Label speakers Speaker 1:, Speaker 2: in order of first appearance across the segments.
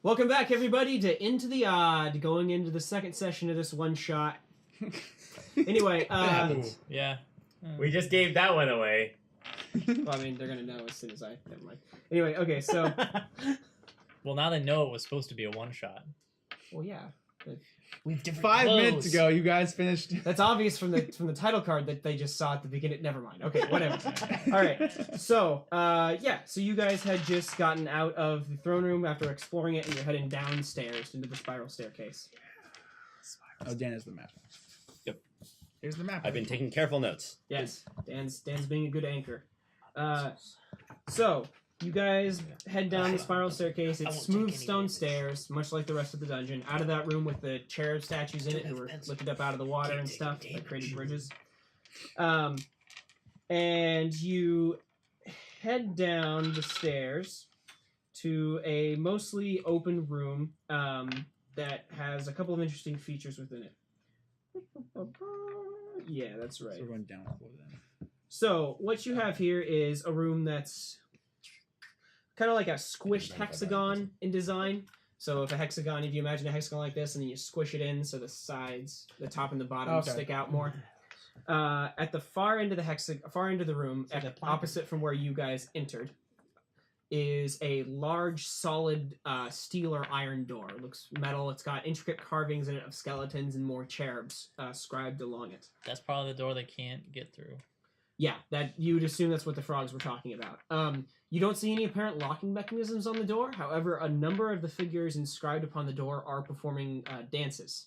Speaker 1: Welcome back, everybody, to Into the Odd, going into the second session of this one-shot. Anyway,
Speaker 2: yeah.
Speaker 3: We just gave that one away.
Speaker 1: Well, I mean, they're going to know as soon as I... Never mind. Anyway, okay, so...
Speaker 2: Well, now they know it was supposed to be a one-shot.
Speaker 1: Well, yeah.
Speaker 2: We've different
Speaker 4: 5
Speaker 2: clothes.
Speaker 4: minutes ago, you guys finished.
Speaker 1: That's obvious from the title card that they just saw at the beginning. Never mind. Okay, whatever. All right. So, so you guys had just gotten out of the throne room after exploring it, and you're heading downstairs into the spiral staircase.
Speaker 4: Oh, Dan has the map.
Speaker 3: Yep.
Speaker 4: Here's the map.
Speaker 3: I've been taking careful notes.
Speaker 1: Yes, Dan's being a good anchor. So you guys head down the spiral staircase. It's smooth stone stairs, much like the rest of the dungeon. Out of that room with the cherub statues in it who were lifted up out of the water and stuff that created bridges. And you head down the stairs to a mostly open room that has a couple of interesting features within it. Yeah, that's right.
Speaker 4: So we're going down a floor then.
Speaker 1: So what you have here is a room that's kind of like a squished hexagon in design. So if you imagine a hexagon like this, and then you squish it in so the sides, the top and the bottom stick out more. At the far end of the room, opposite from where you guys entered, is a large, solid steel or iron door. It looks metal. It's got intricate carvings in it of skeletons and more cherubs scribed along it.
Speaker 2: That's probably the door they can't get through.
Speaker 1: Yeah, that you'd assume that's what the frogs were talking about. You don't see any apparent locking mechanisms on the door. However, a number of the figures inscribed upon the door are performing dances.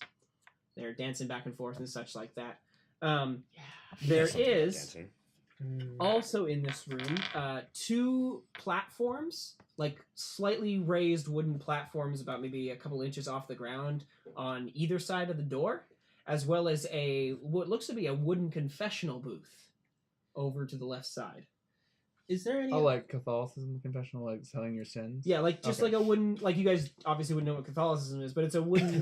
Speaker 1: They're dancing back and forth and such like that. There is also in this room 2 platforms, like slightly raised wooden platforms about maybe a couple inches off the ground on either side of the door, as well as what looks to be a wooden confessional booth over to the left side.
Speaker 5: Is there any...
Speaker 4: Oh, like Catholicism confessional, like telling your sins?
Speaker 1: Yeah, like just like a wooden... Like, you guys obviously wouldn't know what Catholicism is, but it's a wooden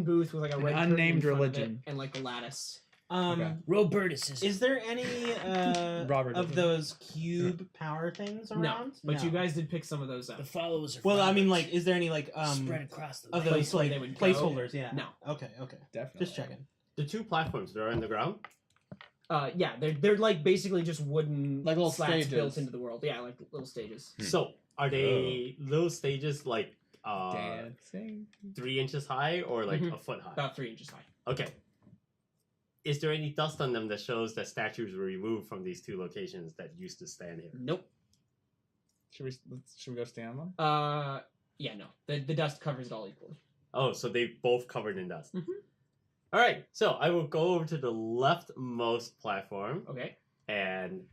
Speaker 1: booth with like a red curtain
Speaker 4: unnamed
Speaker 1: in front of
Speaker 4: religion.
Speaker 1: it and like a lattice.
Speaker 2: Roberticism.
Speaker 5: Is there any of those cube power things around?
Speaker 1: No, but you guys did pick some of those up.
Speaker 2: The followers are
Speaker 5: Well, I mean,
Speaker 2: followers.
Speaker 5: like, is there any like
Speaker 2: spread across the
Speaker 5: of
Speaker 2: land.
Speaker 5: those like
Speaker 1: they would go?
Speaker 5: placeholders? Yeah.
Speaker 1: No.
Speaker 5: Okay.
Speaker 4: Definitely.
Speaker 5: Just checking.
Speaker 3: The 2 platforms that are on the ground?
Speaker 1: Yeah, they're like basically just wooden
Speaker 4: Like little
Speaker 1: slats
Speaker 4: stages.
Speaker 1: built into the world. Yeah, like little stages.
Speaker 3: So, are they those stages like
Speaker 4: Dancing.
Speaker 3: 3 inches high or like
Speaker 1: Mhm.
Speaker 3: a foot high?
Speaker 1: About 3 inches high.
Speaker 3: Okay. Is there any dust on them that shows that statues were removed from these 2 locations that used to stand here?
Speaker 1: Nope.
Speaker 4: Should we go stand on them?
Speaker 1: Yeah, no. The dust covers it all equally.
Speaker 3: Oh, so they both covered in dust.
Speaker 1: Mhm.
Speaker 3: All right, so I will go over to the leftmost platform
Speaker 1: Okay.
Speaker 3: and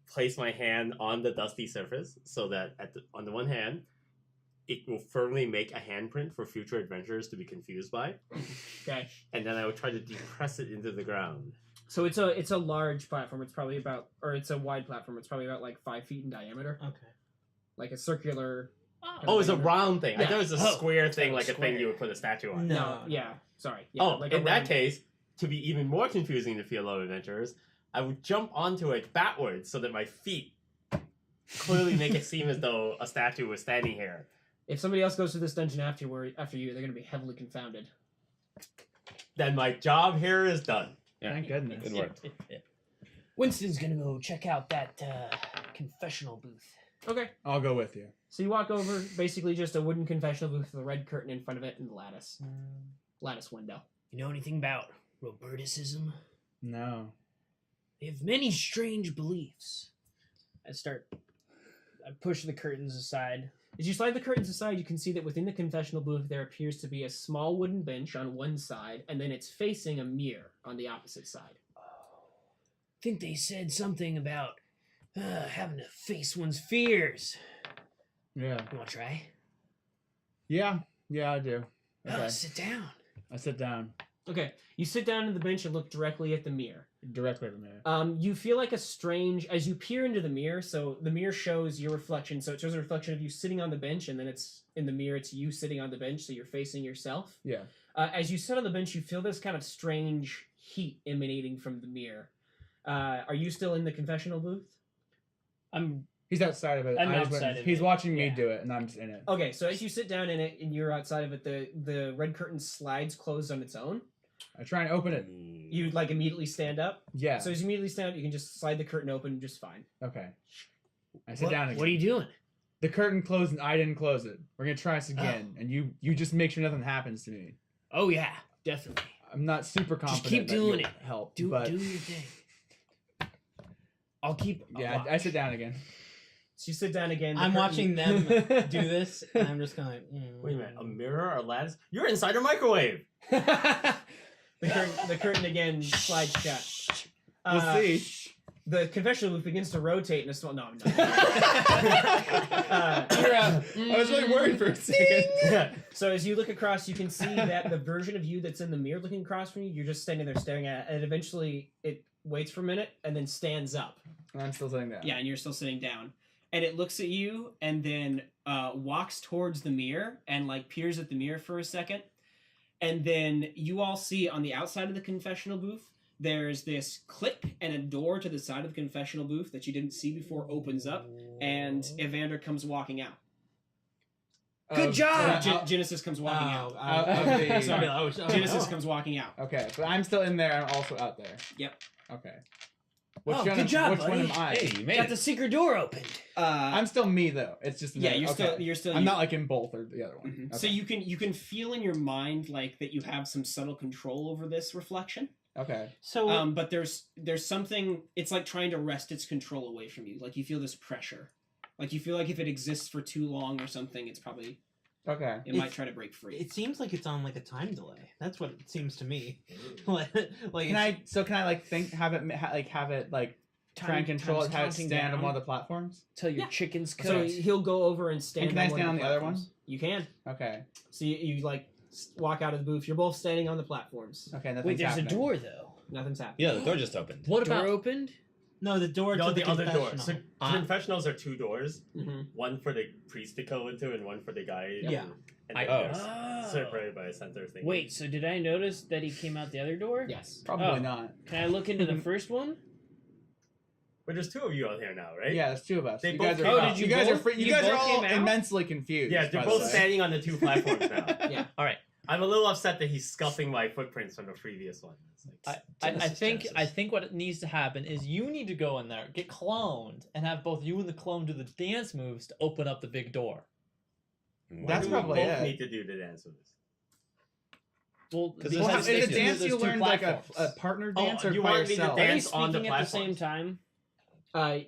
Speaker 3: place my hand on the dusty surface so that on the one hand, it will firmly make a handprint for future adventurers to be confused by.
Speaker 1: Okay.
Speaker 3: And then I will try to depress it into the ground.
Speaker 1: So it's a large platform. It's probably it's a wide platform. It's probably about like 5 feet in diameter.
Speaker 5: Okay.
Speaker 1: Like a circular.
Speaker 3: Oh, it's a round thing. I
Speaker 1: Yeah.
Speaker 3: thought it was a square thing, like a
Speaker 2: square.
Speaker 3: thing you would put a statue on.
Speaker 5: No.
Speaker 1: Yeah. Sorry. Yeah,
Speaker 3: Oh,
Speaker 1: like a
Speaker 3: in that
Speaker 1: round-
Speaker 3: case, to be even more confusing to fellow adventurers, I would jump onto it backwards so that my feet clearly make it seem as though a statue was standing here.
Speaker 1: If somebody else goes to this dungeon after you, they're going to be heavily confounded.
Speaker 3: Then my job here is done.
Speaker 4: Thank goodness.
Speaker 3: Good work.
Speaker 2: Winston's gonna go check out that confessional booth.
Speaker 1: Okay.
Speaker 4: I'll go with you.
Speaker 1: So you walk over, basically just a wooden confessional booth with a red curtain in front of it and the lattice window.
Speaker 2: You know anything about Roberticism?
Speaker 4: No.
Speaker 2: They have many strange beliefs. I push the curtains aside.
Speaker 1: As you slide the curtains aside, you can see that within the confessional booth there appears to be a small wooden bench on one side, and then it's facing a mirror on the opposite side.
Speaker 2: I think they said something about having to face one's fears.
Speaker 4: Yeah.
Speaker 2: You want to try?
Speaker 4: Yeah, I do. Okay.
Speaker 2: Sit down.
Speaker 4: I sit down
Speaker 1: Okay, you sit down on the bench and look directly at the mirror.
Speaker 4: directly at the mirror.
Speaker 1: You feel like as you peer into the mirror, so the mirror shows your reflection, so it shows a reflection of you sitting on the bench, and then it's in the mirror, it's you sitting on the bench, so you're facing yourself.
Speaker 4: Yeah.
Speaker 1: As you sit on the bench, you feel this kind of strange heat emanating from the mirror. Are you still in the confessional booth?
Speaker 2: I'm
Speaker 4: He's outside of it.
Speaker 2: I'm
Speaker 4: I just
Speaker 2: outside of
Speaker 4: he's
Speaker 2: it,
Speaker 4: watching me
Speaker 2: yeah.
Speaker 4: do it, and I'm just in it.
Speaker 1: Okay, so as you sit down in it and you're outside of it, the red curtain slides closed on its own.
Speaker 4: I try and open it.
Speaker 1: You like immediately stand up.
Speaker 4: Yeah.
Speaker 1: So as you immediately stand up, you can just slide the curtain open just fine.
Speaker 4: Okay. I sit down again.
Speaker 2: What are you doing?
Speaker 4: The curtain closed and I didn't close it. We're gonna try this again, and you just make sure nothing happens to me.
Speaker 2: Oh yeah, definitely.
Speaker 4: I'm not super confident.
Speaker 2: keep
Speaker 4: that
Speaker 2: doing
Speaker 4: you'll
Speaker 2: it.
Speaker 4: Help.
Speaker 2: Do
Speaker 4: but
Speaker 2: your thing. I'll keep.
Speaker 4: yeah, I sit down again.
Speaker 1: So you sit down again. the
Speaker 5: I'm
Speaker 1: curtain-
Speaker 5: watching them do this, and I'm just kind of like,
Speaker 3: Wait a minute, a mirror, a lattice? You're inside a microwave!
Speaker 1: The curtain again slides shut.
Speaker 4: We'll see.
Speaker 1: The confessional booth begins to rotate in a small. No, I'm not.
Speaker 4: I was really worried for a second.
Speaker 1: So as you look across, you can see that the version of you that's in the mirror looking across from you, you're just standing there staring at it, and eventually it waits for a minute and then stands up.
Speaker 4: And I'm still sitting down.
Speaker 1: Yeah, and you're still sitting down. And it looks at you and then walks towards the mirror and like peers at the mirror for a second. And then you all see on the outside of the confessional booth, there's this click and a door to the side of the confessional booth that you didn't see before opens up, and Evander comes walking out.
Speaker 2: Good job!
Speaker 1: Genesis comes walking out.
Speaker 2: Sorry.
Speaker 1: Genesis comes walking out.
Speaker 4: Okay, but I'm still in there. I'm also out there.
Speaker 1: Yep.
Speaker 4: Okay.
Speaker 2: Good job,
Speaker 4: which
Speaker 2: buddy.
Speaker 4: one am I?
Speaker 6: Hey, you made
Speaker 2: Got
Speaker 6: it.
Speaker 2: the secret door opened.
Speaker 4: I'm still me though. It's just
Speaker 1: yeah,
Speaker 4: another-
Speaker 1: you're still.
Speaker 4: I'm not like in both or the other one.
Speaker 1: Mhm.
Speaker 4: Okay.
Speaker 1: So you can feel in your mind like that you have some subtle control over this reflection.
Speaker 4: Okay.
Speaker 5: so
Speaker 1: But there's something. It's like trying to wrest its control away from you. Like you feel this pressure. Like you feel like if it exists for too long or something, it's probably
Speaker 4: Okay.
Speaker 1: it might try to break free.
Speaker 5: it seems like it's on like a time delay. That's what it seems to me. like
Speaker 4: Can I like think have it try and control it, have it
Speaker 2: counting
Speaker 4: stand on
Speaker 2: down.
Speaker 4: one of the platforms?
Speaker 2: Till your
Speaker 1: Yeah.
Speaker 2: chickens
Speaker 1: So
Speaker 2: cook.
Speaker 1: he'll go over and stand.
Speaker 4: And can I
Speaker 1: one
Speaker 4: stand
Speaker 1: of
Speaker 4: on the other
Speaker 1: platforms. You can.
Speaker 4: Okay.
Speaker 1: So you like walk out of the booth. You're both standing on the platforms.
Speaker 4: Okay. Nothing's
Speaker 2: Wait, there's
Speaker 4: happening.
Speaker 2: a door though.
Speaker 1: Nothing's happening.
Speaker 6: Yeah, the door just opened.
Speaker 2: What
Speaker 3: Door
Speaker 2: about opened?
Speaker 5: no, the door
Speaker 3: No,
Speaker 5: to
Speaker 3: the other door.
Speaker 5: confessional.
Speaker 3: So confessionals are two doors.
Speaker 1: Mm-hmm.
Speaker 3: One for the priest to go into and one for the guy.
Speaker 5: Yeah.
Speaker 3: And
Speaker 6: I-
Speaker 3: they're
Speaker 2: Oh.
Speaker 3: separated by a center thing.
Speaker 2: Wait, so did I notice that he came out the other door?
Speaker 1: Yes.
Speaker 4: Probably
Speaker 2: Oh.
Speaker 4: not.
Speaker 2: Can I look into the first one?
Speaker 3: But there's two of you out here now, right?
Speaker 4: Yeah, there's two of us.
Speaker 3: They
Speaker 4: you
Speaker 3: both
Speaker 4: guys are.
Speaker 3: came
Speaker 2: Oh,
Speaker 3: out.
Speaker 2: did
Speaker 4: you
Speaker 2: you
Speaker 4: guys
Speaker 2: both-
Speaker 4: are. You
Speaker 2: you
Speaker 4: guys are
Speaker 2: both
Speaker 4: all
Speaker 2: came out?
Speaker 4: immensely confused.
Speaker 3: Yeah, they're
Speaker 4: by the
Speaker 3: both
Speaker 4: way.
Speaker 3: standing on the two platforms now.
Speaker 1: Yeah.
Speaker 6: All right.
Speaker 3: I'm a little upset that he's scuffing my footprints from the previous one. It's like,
Speaker 6: I think what needs to happen is you need to go in there, get cloned, and have both you and the clone do the dance moves to open up the big door.
Speaker 3: Why
Speaker 4: That's
Speaker 3: do
Speaker 4: probably
Speaker 3: we both
Speaker 4: it.
Speaker 3: need to do the dance moves.
Speaker 6: Well, 'Cause because
Speaker 4: Well,
Speaker 6: it's
Speaker 4: is a
Speaker 6: basically
Speaker 4: dance
Speaker 6: there's
Speaker 4: you
Speaker 6: two
Speaker 4: learned like a
Speaker 6: platforms.
Speaker 4: partner
Speaker 3: Oh,
Speaker 4: dance or
Speaker 3: you
Speaker 4: by
Speaker 3: wanted me to
Speaker 4: yourself?
Speaker 3: dance?
Speaker 2: Are you
Speaker 3: on the
Speaker 2: speaking at the same
Speaker 3: platforms.
Speaker 2: time?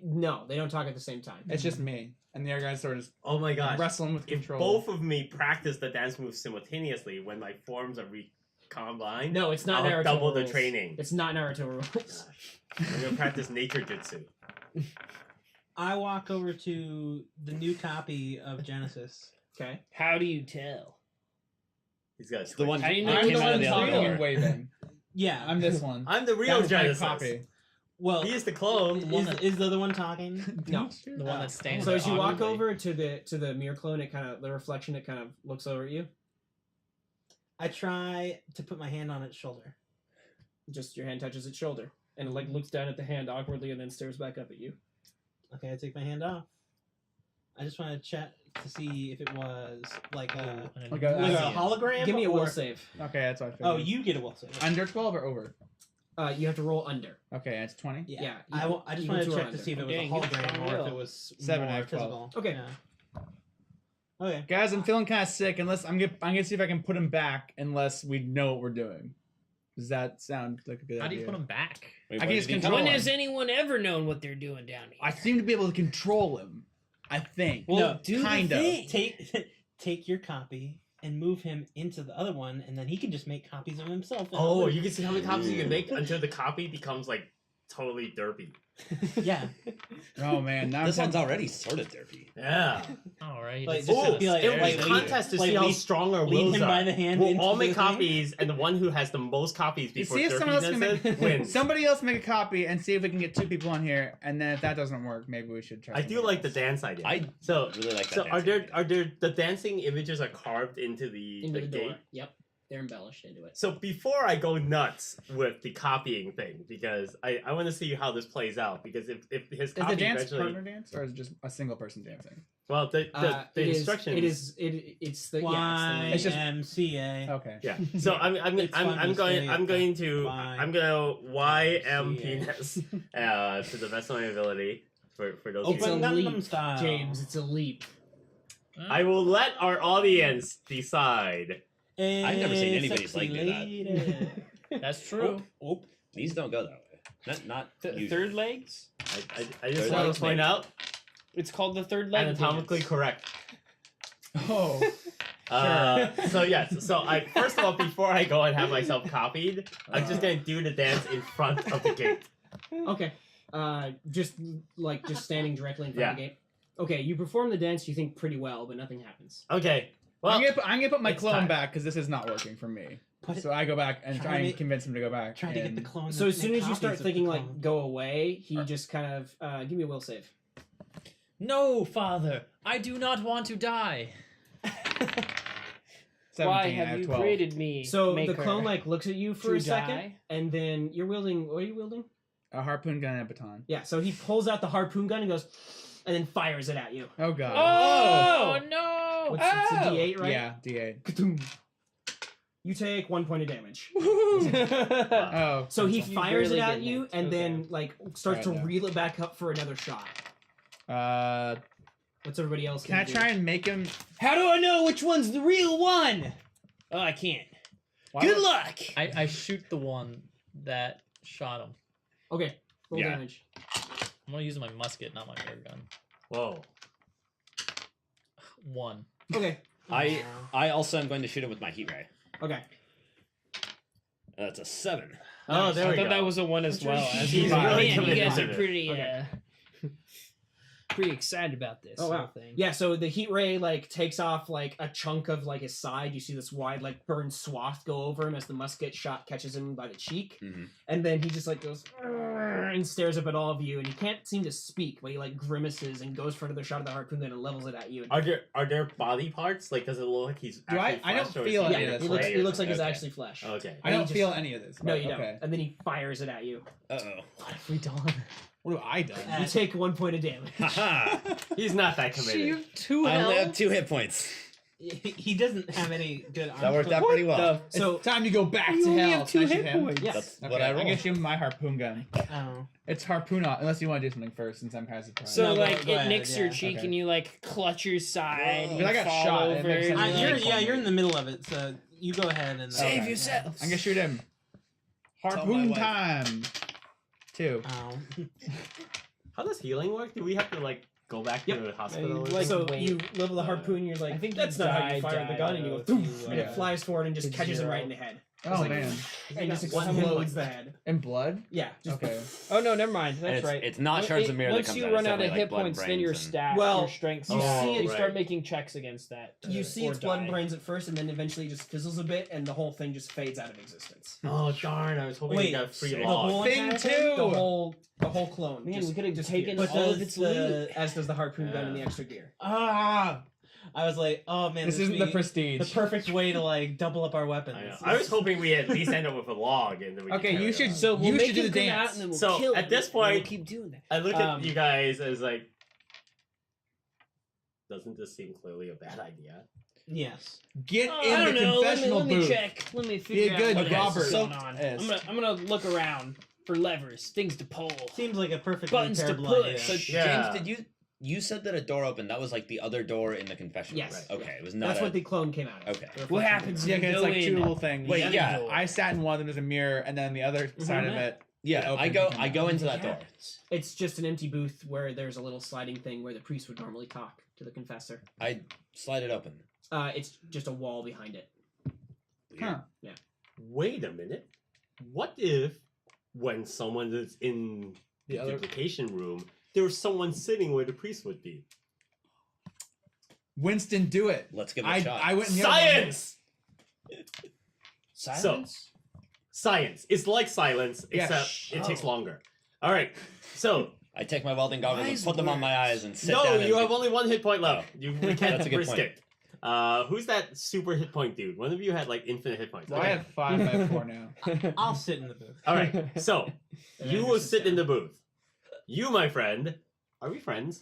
Speaker 1: No, they don't talk at the same time.
Speaker 4: It's just me, and the other guys sort of just
Speaker 3: Oh my gosh.
Speaker 4: wrestling with
Speaker 3: If
Speaker 4: control.
Speaker 3: both of me practice the dance moves simultaneously, when my forms are recombined,
Speaker 1: No, it's not
Speaker 3: I'll
Speaker 1: Naruto
Speaker 3: double the
Speaker 1: rules.
Speaker 3: training.
Speaker 1: It's not Naruto rules.
Speaker 3: I'm gonna practice nature jutsu.
Speaker 5: I walk over to the new copy of Genesis.
Speaker 1: Okay.
Speaker 2: How do you tell?
Speaker 3: He's got
Speaker 6: It's the one
Speaker 2: How do you know
Speaker 6: that
Speaker 4: I'm
Speaker 6: came
Speaker 4: the
Speaker 6: out of
Speaker 4: one
Speaker 6: the other
Speaker 4: talking
Speaker 6: door.
Speaker 4: and waving.
Speaker 5: Yeah,
Speaker 4: I'm this one.
Speaker 3: I'm the real
Speaker 4: That was my
Speaker 3: Genesis.
Speaker 4: copy.
Speaker 5: well,
Speaker 3: He is the clone.
Speaker 5: is the other one talking?
Speaker 1: No.
Speaker 6: The one that stands
Speaker 1: So
Speaker 6: there
Speaker 1: as you walk
Speaker 6: awkwardly.
Speaker 1: over to the mirror clone, it kind of the reflection. It kind of looks over at you.
Speaker 5: I try to put my hand on its shoulder.
Speaker 1: Just your hand touches its shoulder, and it like looks down at the hand awkwardly, and then stares back up at you.
Speaker 5: Okay, I take my hand off. I just want to check to see if it was like a
Speaker 4: Like a-
Speaker 5: like a
Speaker 4: Yeah.
Speaker 5: hologram.
Speaker 1: Give me a will
Speaker 5: or-
Speaker 1: save.
Speaker 4: Okay, that's what I figured.
Speaker 5: Oh, you get a will save.
Speaker 4: Under 12 or over?
Speaker 1: You have to roll under.
Speaker 4: Okay, that's 20.
Speaker 5: Yeah.
Speaker 1: Yeah,
Speaker 5: I just
Speaker 1: you
Speaker 5: wanted
Speaker 1: can
Speaker 5: to
Speaker 1: do
Speaker 5: check
Speaker 1: it
Speaker 5: to see if it
Speaker 2: under.
Speaker 5: was a
Speaker 2: Dang, you
Speaker 5: hologram
Speaker 2: strong
Speaker 5: or if
Speaker 2: will.
Speaker 5: it was
Speaker 4: 7
Speaker 5: more
Speaker 4: out of 12.
Speaker 5: physical.
Speaker 1: Okay.
Speaker 5: Yeah. Okay.
Speaker 4: Guys, I'm feeling kind of sick. Unless I'm gonna see if I can put him back. Unless we know what we're doing. Does that sound like a good
Speaker 6: How do
Speaker 4: idea?
Speaker 6: you put him back?
Speaker 4: I can just control
Speaker 2: When
Speaker 4: him.
Speaker 2: has anyone ever known what they're doing down here?
Speaker 4: I seem to be able to control him. I think.
Speaker 2: Well, do the
Speaker 4: kind of.
Speaker 2: thing.
Speaker 5: Take your copy and move him into the other one, and then he can just make copies of himself.
Speaker 3: Oh, you can see how many copies you can make until the copy becomes like totally derpy.
Speaker 5: yeah.
Speaker 4: Oh man, now
Speaker 6: This
Speaker 4: I'm
Speaker 6: one's already sort of derpy.
Speaker 3: Yeah.
Speaker 6: All right.
Speaker 5: Like,
Speaker 6: it's
Speaker 5: just
Speaker 6: just
Speaker 3: Oh,
Speaker 5: be like-
Speaker 3: it will
Speaker 5: like
Speaker 3: be a
Speaker 5: lead-
Speaker 3: contest to
Speaker 5: like
Speaker 3: see how
Speaker 5: lead-
Speaker 3: strong our
Speaker 5: lead
Speaker 3: wills
Speaker 5: him
Speaker 3: are.
Speaker 5: by the hand
Speaker 3: We'll
Speaker 5: into
Speaker 3: all
Speaker 5: the
Speaker 3: make
Speaker 5: thing.
Speaker 3: copies, and the one who has the most copies
Speaker 4: You
Speaker 3: before
Speaker 4: see if someone else can
Speaker 3: derpiness
Speaker 4: make
Speaker 3: wins.
Speaker 4: somebody else make a copy and see if we can get 2 people on here, and then if that doesn't work, maybe we should try.
Speaker 3: I do
Speaker 4: something
Speaker 3: like the
Speaker 4: else.
Speaker 3: dance idea.
Speaker 6: I
Speaker 3: so
Speaker 6: really like that.
Speaker 3: so are
Speaker 6: dancing
Speaker 3: there
Speaker 6: idea.
Speaker 3: the dancing images are carved into the
Speaker 1: Into the door.
Speaker 3: gate?
Speaker 1: Yep. They're embellished into it.
Speaker 3: So before I go nuts with the copying thing, because I want to see how this plays out, because if his
Speaker 4: Is
Speaker 3: copy
Speaker 4: the dance
Speaker 3: eventually,
Speaker 4: partner dance, or is it just a single person dancing?
Speaker 3: well, the instructions.
Speaker 1: It's the
Speaker 4: It's just-
Speaker 5: YMCA.
Speaker 4: Okay.
Speaker 3: Yeah. So I'm
Speaker 5: It's fun
Speaker 3: I'm
Speaker 5: to
Speaker 3: going
Speaker 5: say
Speaker 3: I'm
Speaker 5: it,
Speaker 3: going
Speaker 5: but
Speaker 3: to
Speaker 5: why?
Speaker 3: I'm gonna YM
Speaker 5: Yeah.
Speaker 3: penis to the best of my ability for those.
Speaker 1: It's
Speaker 3: people.
Speaker 5: Open
Speaker 1: a
Speaker 5: Gangnam
Speaker 1: leap,
Speaker 5: style.
Speaker 1: James. It's a leap.
Speaker 3: I will let our audience decide.
Speaker 7: I've never seen anybody
Speaker 5: Sexy
Speaker 7: like do that.
Speaker 5: lady.
Speaker 6: That's true.
Speaker 5: Oh,
Speaker 7: These don't go that way. Not usually.
Speaker 6: Third legs.
Speaker 3: I just
Speaker 7: Third
Speaker 3: want
Speaker 7: leg
Speaker 3: to point out
Speaker 6: It's called the third leg.
Speaker 3: anatomically
Speaker 6: dance.
Speaker 3: correct.
Speaker 4: Oh.
Speaker 3: So yes. So I first of all, before I go and have myself copied, I'm just gonna do the dance in front of the gate.
Speaker 1: Okay. Just standing directly in front of the gate. Okay, you perform the dance. You think pretty well, but nothing happens.
Speaker 3: Okay. Well,
Speaker 4: I'm gonna put my
Speaker 3: it's
Speaker 4: clone
Speaker 3: time.
Speaker 4: back because this is not working for me.
Speaker 5: Put it-
Speaker 4: So I go back and
Speaker 5: Try
Speaker 4: try and
Speaker 5: to-
Speaker 4: convince him to go back.
Speaker 5: Trying to get the
Speaker 4: and-
Speaker 5: clone.
Speaker 1: So
Speaker 5: to
Speaker 1: as soon
Speaker 5: make
Speaker 1: as you start
Speaker 5: copies of
Speaker 1: thinking
Speaker 5: the
Speaker 1: like
Speaker 5: clone.
Speaker 1: go away, he just kind of give me a will save.
Speaker 6: No, father, I do not want to die.
Speaker 4: 17
Speaker 2: Why
Speaker 4: out
Speaker 2: have
Speaker 4: of
Speaker 2: you
Speaker 4: 12.
Speaker 2: created me?
Speaker 1: So
Speaker 2: maker,
Speaker 1: the clone like looks at you for
Speaker 2: to
Speaker 1: a second,
Speaker 2: die?
Speaker 1: and then you're wielding. What are you wielding?
Speaker 4: A harpoon gun and a baton.
Speaker 1: Yeah. So he pulls out the harpoon gun and goes, and then fires it at you.
Speaker 4: Oh god.
Speaker 6: Oh, no!
Speaker 1: What's it's a D8, right?
Speaker 4: Yeah, D8.
Speaker 1: Ka-toom. You take 1 point of damage.
Speaker 4: Oh.
Speaker 1: So he
Speaker 2: You
Speaker 1: fires it
Speaker 2: barely
Speaker 1: at
Speaker 2: get
Speaker 1: you,
Speaker 2: hit.
Speaker 1: and
Speaker 2: Okay.
Speaker 1: then like starts to
Speaker 4: Alright, no.
Speaker 1: reel it back up for another shot. What's everybody else?
Speaker 4: Can I
Speaker 1: gonna
Speaker 4: try and make him?
Speaker 2: How do I know which one's the real one? Oh, I can't.
Speaker 4: Why
Speaker 2: Good
Speaker 4: would-
Speaker 2: luck.
Speaker 6: I shoot the one that shot him.
Speaker 1: do? Okay. Roll
Speaker 7: Yeah.
Speaker 1: damage.
Speaker 6: I'm gonna use my musket, not my air gun.
Speaker 3: whoa.
Speaker 6: 1.
Speaker 1: Okay.
Speaker 7: I also am going to shoot him with my heat ray.
Speaker 1: Okay.
Speaker 7: That's a 7.
Speaker 3: Oh, there
Speaker 2: I
Speaker 3: we
Speaker 2: thought
Speaker 3: go.
Speaker 2: that was a one as well.
Speaker 1: He's
Speaker 2: He's
Speaker 1: really
Speaker 2: man, you
Speaker 3: committed
Speaker 2: guys
Speaker 3: to
Speaker 2: are
Speaker 3: it.
Speaker 2: pretty,
Speaker 1: Okay.
Speaker 2: pretty excited about this.
Speaker 1: Oh wow.
Speaker 2: whole thing.
Speaker 1: Yeah, so the heat ray like takes off like a chunk of like his side. You see this wide like burned swath go over him as the musket shot catches him by the cheek.
Speaker 7: Mhm.
Speaker 1: And then he just like goes "Arr," and stares up at all of you, and he can't seem to speak, but he like grimaces and goes for another shot of the harpoon gun and levels it at you. And,
Speaker 3: Are there body parts? Like, does it look like he's?
Speaker 4: Do I-
Speaker 3: actually
Speaker 4: I don't
Speaker 3: flesh, or is
Speaker 4: feel
Speaker 3: he
Speaker 4: any
Speaker 1: yeah,
Speaker 4: of
Speaker 1: he
Speaker 4: this,
Speaker 1: looks,
Speaker 3: clay
Speaker 1: he
Speaker 3: or
Speaker 1: looks like he's
Speaker 3: something?
Speaker 1: actually flesh.
Speaker 3: Okay.
Speaker 4: I don't
Speaker 1: just-
Speaker 4: feel any of this.
Speaker 1: No,
Speaker 4: but
Speaker 1: you don't.
Speaker 4: okay.
Speaker 1: And then he fires it at you.
Speaker 7: Uh-oh.
Speaker 6: What have we done?
Speaker 4: What have I done?
Speaker 1: You take 1 point of damage.
Speaker 7: Haha!
Speaker 3: He's not that
Speaker 6: So
Speaker 3: committed.
Speaker 6: you have 2
Speaker 7: I only have
Speaker 6: health?
Speaker 7: 2 hit points.
Speaker 5: He doesn't have any good.
Speaker 7: That worked out pretty well.
Speaker 1: So
Speaker 4: It's time to go back
Speaker 2: You
Speaker 4: to
Speaker 2: only
Speaker 4: hell.
Speaker 2: have 2
Speaker 4: Can I shoot
Speaker 2: hit
Speaker 4: him?
Speaker 2: points.
Speaker 1: yes.
Speaker 7: That's
Speaker 4: Okay,
Speaker 7: what I
Speaker 4: I'm gonna
Speaker 7: rolled.
Speaker 4: shoot him my harpoon gun.
Speaker 5: Oh.
Speaker 4: It's harpoon off, unless you want to do something first, since I'm kind of surprised.
Speaker 2: So
Speaker 5: No, go-
Speaker 2: like
Speaker 5: go
Speaker 2: it
Speaker 5: ahead,
Speaker 2: nicks your
Speaker 5: yeah.
Speaker 2: cheek
Speaker 4: Okay.
Speaker 2: and you like clutch your side.
Speaker 7: Whoa.
Speaker 2: You
Speaker 4: I got
Speaker 2: fall
Speaker 4: shot, it
Speaker 2: over.
Speaker 4: makes
Speaker 2: and
Speaker 4: sense.
Speaker 2: you,
Speaker 5: You're,
Speaker 2: like,
Speaker 5: yeah, you're in the middle of it, so you go ahead and
Speaker 7: Save
Speaker 4: Okay.
Speaker 7: yourself.
Speaker 4: I'm gonna shoot him.
Speaker 7: Tell my
Speaker 4: Harpoon
Speaker 7: wife.
Speaker 4: time. 2.
Speaker 5: Oh.
Speaker 3: How does healing work? Do we have to like go back to the hospital? or
Speaker 2: like,
Speaker 1: so
Speaker 3: something?
Speaker 1: you level the harpoon, you're like,
Speaker 2: I think
Speaker 1: that's
Speaker 2: you
Speaker 1: not how you
Speaker 2: die,
Speaker 1: fire the gun, and you go,
Speaker 2: if
Speaker 1: "Thoof,"
Speaker 2: you,
Speaker 1: and it
Speaker 4: uh,
Speaker 1: flies forward and just
Speaker 2: hit
Speaker 1: catches him
Speaker 2: 0.
Speaker 1: right in the head.
Speaker 4: Oh
Speaker 1: like-
Speaker 4: man.
Speaker 1: And just
Speaker 5: one hit
Speaker 1: explodes
Speaker 5: point.
Speaker 1: the head.
Speaker 4: And blood.
Speaker 1: Yeah. Just
Speaker 4: Okay.
Speaker 2: Oh no, never mind.
Speaker 7: And
Speaker 2: That's right.
Speaker 7: It's not shards of mirror that
Speaker 2: Once
Speaker 7: comes
Speaker 2: you
Speaker 7: out.
Speaker 2: run
Speaker 7: It's
Speaker 2: out of
Speaker 7: definitely,
Speaker 2: hit
Speaker 7: like, blood,
Speaker 2: points, then
Speaker 7: brains,
Speaker 2: your
Speaker 7: and-
Speaker 2: stat,
Speaker 1: Well,
Speaker 2: your strength,
Speaker 1: you
Speaker 2: stat,
Speaker 1: see
Speaker 2: you
Speaker 1: it-
Speaker 2: start
Speaker 3: right.
Speaker 2: making checks against that.
Speaker 1: You see
Speaker 2: or
Speaker 1: its blood
Speaker 2: die.
Speaker 1: and brains at first, and then eventually it just fizzles a bit, and the whole thing just fades out of existence.
Speaker 3: Oh darn! I was hoping we
Speaker 5: Wait,
Speaker 3: got a free
Speaker 5: so the
Speaker 3: log.
Speaker 5: whole
Speaker 4: Thing
Speaker 5: entire
Speaker 4: two.
Speaker 1: The whole clone.
Speaker 2: Man,
Speaker 1: just
Speaker 2: we could have
Speaker 1: disappears.
Speaker 2: taken
Speaker 5: But
Speaker 2: all of
Speaker 5: does
Speaker 2: its loot.
Speaker 1: As does the harpoon gun and the extra gear.
Speaker 5: Ah, I was like, oh man,
Speaker 4: This
Speaker 5: would
Speaker 4: isn't the
Speaker 5: be
Speaker 4: prestige.
Speaker 5: the perfect way to like double up our weapons.
Speaker 3: I know. I was hoping we at least end up with a log, and then we. could
Speaker 4: Okay,
Speaker 3: carry
Speaker 4: you
Speaker 3: it
Speaker 4: should-
Speaker 3: on.
Speaker 2: So we'll
Speaker 4: You
Speaker 2: make
Speaker 4: should do
Speaker 2: him
Speaker 4: the
Speaker 2: come
Speaker 4: dance.
Speaker 2: out and then we'll
Speaker 3: So,
Speaker 2: kill
Speaker 3: at
Speaker 2: him,
Speaker 3: this
Speaker 2: and we'll
Speaker 3: point-
Speaker 2: keep doing that.
Speaker 3: I look at
Speaker 2: Um,
Speaker 3: you guys as like, doesn't this seem clearly a bad idea?
Speaker 5: Yes.
Speaker 4: Get
Speaker 2: Oh,
Speaker 4: in
Speaker 2: I don't
Speaker 4: the
Speaker 2: know.
Speaker 4: confessional
Speaker 2: Let me
Speaker 4: booth.
Speaker 2: check. Let me
Speaker 4: Be
Speaker 2: figure
Speaker 4: a good
Speaker 2: out what's
Speaker 4: Robert.
Speaker 2: going on.
Speaker 4: Yes.
Speaker 2: I'm gonna look around for levers, things to pull.
Speaker 5: Seems like a perfectly
Speaker 2: Buttons to
Speaker 5: terrible
Speaker 2: push.
Speaker 5: idea.
Speaker 7: So
Speaker 3: Yeah.
Speaker 7: James, you said that a door opened? That was like the other door in the confession room,
Speaker 1: Yes.
Speaker 7: right? Okay, it was not.
Speaker 1: That's
Speaker 7: a-
Speaker 1: what the clone came out of.
Speaker 7: Okay.
Speaker 1: The
Speaker 2: What
Speaker 1: reflection
Speaker 2: happens?
Speaker 1: mirror.
Speaker 4: Yeah, 'cause it's
Speaker 2: Go
Speaker 4: like two
Speaker 2: in.
Speaker 4: little things.
Speaker 7: Wait,
Speaker 2: The
Speaker 7: yeah.
Speaker 2: door.
Speaker 4: I sat in one of them. There's a mirror, and then the other side of it.
Speaker 7: Yeah,
Speaker 4: Open
Speaker 7: I go.
Speaker 4: to come
Speaker 7: I
Speaker 4: out.
Speaker 7: go into that
Speaker 2: What
Speaker 7: door.
Speaker 2: happens?
Speaker 1: It's just an empty booth where there's a little sliding thing where the priest would normally talk to the confessor.
Speaker 7: I slide it open.
Speaker 1: It's just a wall behind it.
Speaker 7: Weird.
Speaker 4: Huh.
Speaker 3: Wait a minute. What if, when someone is in the
Speaker 4: The other-
Speaker 3: duplication room, there was someone sitting where the priest would be?
Speaker 4: Winston, do it.
Speaker 7: Let's give it a
Speaker 4: I
Speaker 7: shot.
Speaker 4: I went in the other one.
Speaker 3: Science.
Speaker 2: Silence.
Speaker 3: Science. It's like silence,
Speaker 4: Yeah,
Speaker 3: except it takes
Speaker 2: oh.
Speaker 3: longer. All right. So
Speaker 7: I take my welding goggles and
Speaker 2: Wise
Speaker 7: put them on my
Speaker 2: words.
Speaker 7: eyes and sit
Speaker 3: no,
Speaker 7: down.
Speaker 3: you
Speaker 7: and
Speaker 3: have only one hit point left. We can't
Speaker 7: That's a good
Speaker 3: risk
Speaker 7: point.
Speaker 3: it. Who's that super hit point dude? One of you had like infinite hit points.
Speaker 4: Well, I have 5 by 4 now.
Speaker 5: I'll sit in the booth.
Speaker 3: All right. So you will sit in the booth. You, my friend, are we friends?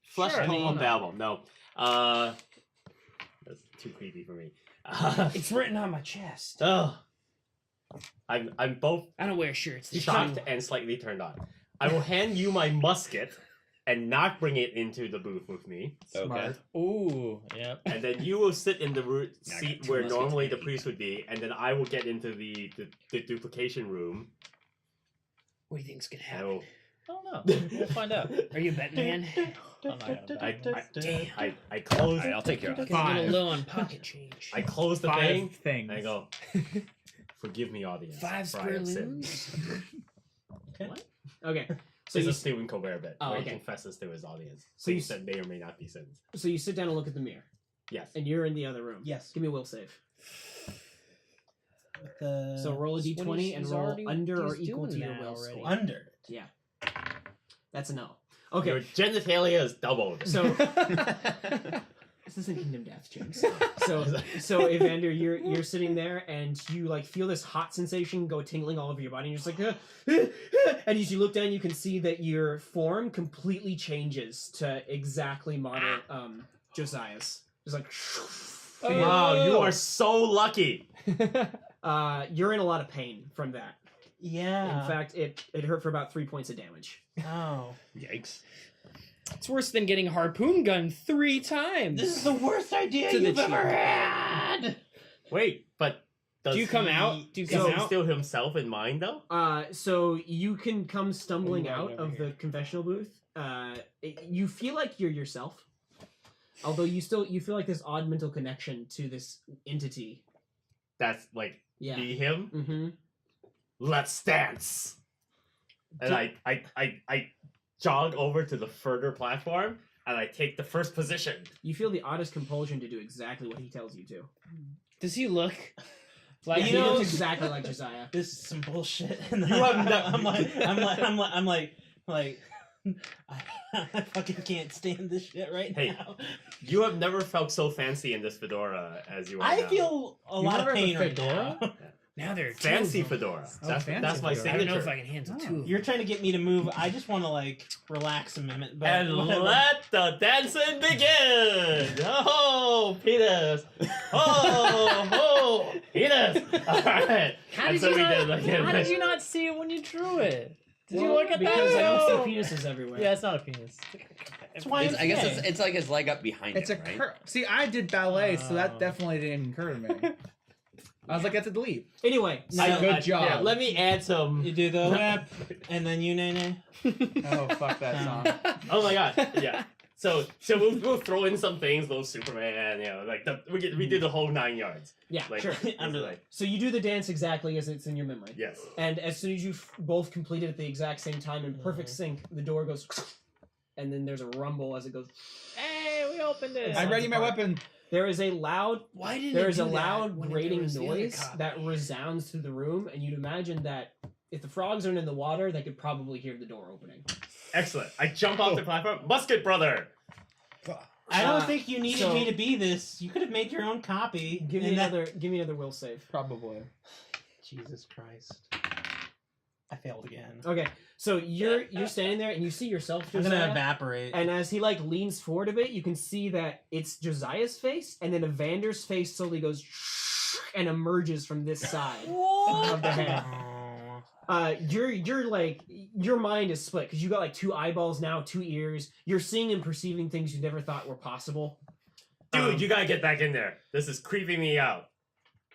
Speaker 3: Flush
Speaker 2: Sure.
Speaker 3: Total Babble. No. That's too creepy for me.
Speaker 2: It's written on my chest.
Speaker 3: Oh. I'm both
Speaker 2: I don't wear shirts. They're
Speaker 3: shocked
Speaker 2: true.
Speaker 3: and slightly turned on. I will hand you my musket and not bring it into the booth with me.
Speaker 7: Okay.
Speaker 6: Ooh, yep.
Speaker 3: And then you will sit in the
Speaker 7: Now I got
Speaker 3: seat
Speaker 7: 2
Speaker 3: where
Speaker 7: muskets
Speaker 3: normally the
Speaker 7: ready.
Speaker 3: priest would be, and then I will get into the duplication room.
Speaker 2: What do you think's gonna
Speaker 3: I
Speaker 2: happen?
Speaker 3: will.
Speaker 6: I don't know. We'll find out.
Speaker 2: Are you a bet man?
Speaker 6: I'm not gonna bet.
Speaker 3: I close.
Speaker 7: Alright, I'll take care of
Speaker 2: Got
Speaker 7: that.
Speaker 2: a little
Speaker 4: 5.
Speaker 2: low on pocket change.
Speaker 3: I close the
Speaker 4: 5
Speaker 3: thing.
Speaker 4: things.
Speaker 3: And I go. Forgive me, audience.
Speaker 2: 5
Speaker 3: for I
Speaker 2: square
Speaker 3: have sinned."
Speaker 2: loons.
Speaker 1: Okay. So
Speaker 3: It's
Speaker 1: you
Speaker 3: a Stephen Colbert bit
Speaker 1: Oh,
Speaker 3: where
Speaker 1: okay.
Speaker 3: he confesses to his audience.
Speaker 1: So you
Speaker 3: Things that may or may not be sins.
Speaker 1: so you sit down and look at the mirror,
Speaker 3: Yes.
Speaker 1: and you're in the other room.
Speaker 5: Yes.
Speaker 1: Give me a will save.
Speaker 5: The
Speaker 1: So roll a
Speaker 2: That's what
Speaker 1: d20 and
Speaker 2: he's
Speaker 1: roll
Speaker 2: already-
Speaker 1: under or
Speaker 2: he's
Speaker 1: equal to
Speaker 2: doing
Speaker 1: your
Speaker 2: that
Speaker 1: will
Speaker 2: already.
Speaker 1: score.
Speaker 5: under.
Speaker 1: That's a no. Okay.
Speaker 3: Your genitalia is doubled.
Speaker 1: So this isn't Kingdom Death, James. So Evander, you're sitting there and you like feel this hot sensation go tingling all over your body, and you're just like, and as you look down, you can see that your form completely changes to exactly model Josiah's. Just like,
Speaker 3: Wow, you are so lucky.
Speaker 1: you're in a lot of pain from that.
Speaker 5: Yeah.
Speaker 1: In fact, it hurt for about 3 points of damage.
Speaker 5: Oh.
Speaker 7: Yikes.
Speaker 2: It's worse than getting harpoon gun 3 times.
Speaker 5: This is the worst idea
Speaker 2: To the
Speaker 5: you've ever
Speaker 2: chin.
Speaker 5: had.
Speaker 3: Wait, but does
Speaker 2: Do you come
Speaker 3: he-
Speaker 2: out? Do you
Speaker 3: Is
Speaker 2: come
Speaker 3: he
Speaker 2: out?
Speaker 3: still himself in mind though?
Speaker 1: So you can come stumbling
Speaker 2: Right
Speaker 1: out
Speaker 2: over
Speaker 1: of
Speaker 2: here.
Speaker 1: the confessional booth. You feel like you're yourself, although you feel like this odd mental connection to this entity.
Speaker 3: That's like
Speaker 1: Yeah.
Speaker 3: be him.
Speaker 1: Mm-hmm.
Speaker 3: Let's dance. And I jog over to the further platform and I take the first position.
Speaker 1: You feel the oddest compulsion to do exactly what he tells you to.
Speaker 2: Does he look like
Speaker 1: Yeah,
Speaker 5: You
Speaker 1: he
Speaker 5: know-
Speaker 1: looks exactly like Josiah.
Speaker 5: This is some bullshit. And
Speaker 3: You have
Speaker 5: I'm like, I fucking can't stand this shit right
Speaker 3: Hey,
Speaker 5: now.
Speaker 3: You have never felt so fancy in this fedora as you are
Speaker 5: I
Speaker 3: now.
Speaker 5: feel a lot
Speaker 1: never
Speaker 5: of
Speaker 1: have a
Speaker 5: pain right
Speaker 1: fedora?
Speaker 5: now.
Speaker 2: Now there are two
Speaker 3: fancy
Speaker 2: of them.
Speaker 3: fedora.
Speaker 4: Oh,
Speaker 3: That's
Speaker 4: fancy
Speaker 3: my
Speaker 4: fedora.
Speaker 2: I don't know if
Speaker 3: signature.
Speaker 2: I can handle two. of them.
Speaker 5: You're trying to get me to move. I just want to like relax a minute. But
Speaker 3: And
Speaker 5: whatever.
Speaker 3: let the dancing begin! Oh, penis! Oh, penis! Alright.
Speaker 6: How
Speaker 3: And
Speaker 6: did
Speaker 3: so
Speaker 6: you
Speaker 3: we
Speaker 6: not?
Speaker 3: did like
Speaker 6: How did you not see it when you drew it? Did you
Speaker 1: Well,
Speaker 6: look at that?
Speaker 1: because I
Speaker 6: No.
Speaker 1: don't see penises everywhere.
Speaker 6: Yeah, it's not a penis.
Speaker 5: That's why
Speaker 7: I guess
Speaker 5: saying.
Speaker 7: it's like his leg up behind
Speaker 4: It's a
Speaker 7: him, right?
Speaker 4: cur- See, I did ballet, so that
Speaker 6: Oh.
Speaker 4: definitely didn't occur to me. I was like, that's a delete.
Speaker 1: Anyway,
Speaker 5: Now-
Speaker 4: Good job.
Speaker 3: Yeah, let me add some.
Speaker 5: You do the whip, and then you nene.
Speaker 4: Oh, fuck that song.
Speaker 3: Oh my god, yeah. So we'll throw in some things, little Superman, you know, like we did the whole 9 yards.
Speaker 1: yeah,
Speaker 3: Like,
Speaker 1: sure.
Speaker 5: I'm
Speaker 3: it's
Speaker 5: like,
Speaker 1: So you do the dance exactly as it's in your memory.
Speaker 3: yes.
Speaker 1: And as soon as you both complete it at the exact same time in perfect sync, the door goes, and then there's a rumble as it goes.
Speaker 6: Hey, we opened it.
Speaker 4: I'm ready my weapon.
Speaker 1: There is a loud,
Speaker 2: Why didn't
Speaker 1: there
Speaker 2: it
Speaker 1: is a
Speaker 2: do that
Speaker 1: loud
Speaker 2: when there
Speaker 1: grating
Speaker 2: was the other
Speaker 1: noise
Speaker 2: copy?
Speaker 1: that resounds through the room, and you'd imagine that if the frogs aren't in the water, they could probably hear the door opening.
Speaker 3: Excellent. I jump off the platform. Musket brother.
Speaker 5: I don't
Speaker 1: Uh,
Speaker 5: think you needed
Speaker 1: so-
Speaker 5: me to be this. You could have made your own copy.
Speaker 1: Give me
Speaker 5: and that-
Speaker 1: another will save.
Speaker 4: Probably.
Speaker 5: Jesus Christ. I failed again.
Speaker 1: Okay, so you're standing there and you see yourself,
Speaker 5: I'm gonna
Speaker 1: Josiah,
Speaker 5: evaporate.
Speaker 1: and as he like leans forward a bit, you can see that it's Josiah's face, and then Evander's face slowly goes and emerges from this side of the head.
Speaker 5: Oh.
Speaker 1: You're like your mind is split because you got like 2 eyeballs now, 2 ears. You're seeing and perceiving things you never thought were possible.
Speaker 3: Dude, you gotta get back in there. This is creeping me out.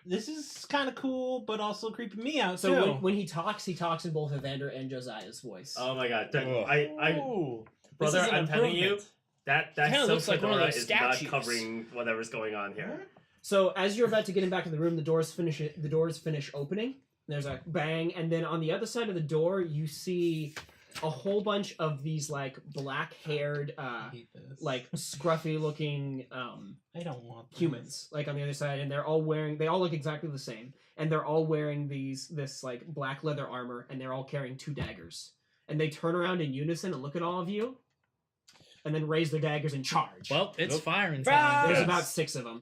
Speaker 5: This is kind of cool, but also creeping me out
Speaker 1: So
Speaker 5: too.
Speaker 1: when he talks in both Evander and Josiah's voice.
Speaker 3: Oh my god.
Speaker 7: Ugh.
Speaker 3: I
Speaker 6: Ooh.
Speaker 3: brother,
Speaker 2: This is an
Speaker 3: I'm telling you,
Speaker 2: improvement.
Speaker 3: that
Speaker 2: Kinda looks like one of
Speaker 3: fedora
Speaker 2: those
Speaker 3: is not
Speaker 2: statues.
Speaker 3: covering whatever's going on here.
Speaker 1: So as you're about to get him back in the room, the doors finish opening. There's a bang, and then on the other side of the door, you see a whole bunch of these like black-haired,
Speaker 5: I hate this.
Speaker 1: like scruffy-looking
Speaker 5: I don't want this.
Speaker 1: humans, like on the other side, and they all look exactly the same, and they're all wearing this like black leather armor, and they're all carrying 2 daggers, and they turn around in unison and look at all of you. and then raise their daggers and charge.
Speaker 6: Well, it's
Speaker 7: Nope.
Speaker 6: firing
Speaker 2: Fire!
Speaker 6: time.
Speaker 1: There's
Speaker 7: Yes.
Speaker 1: about 6 of them.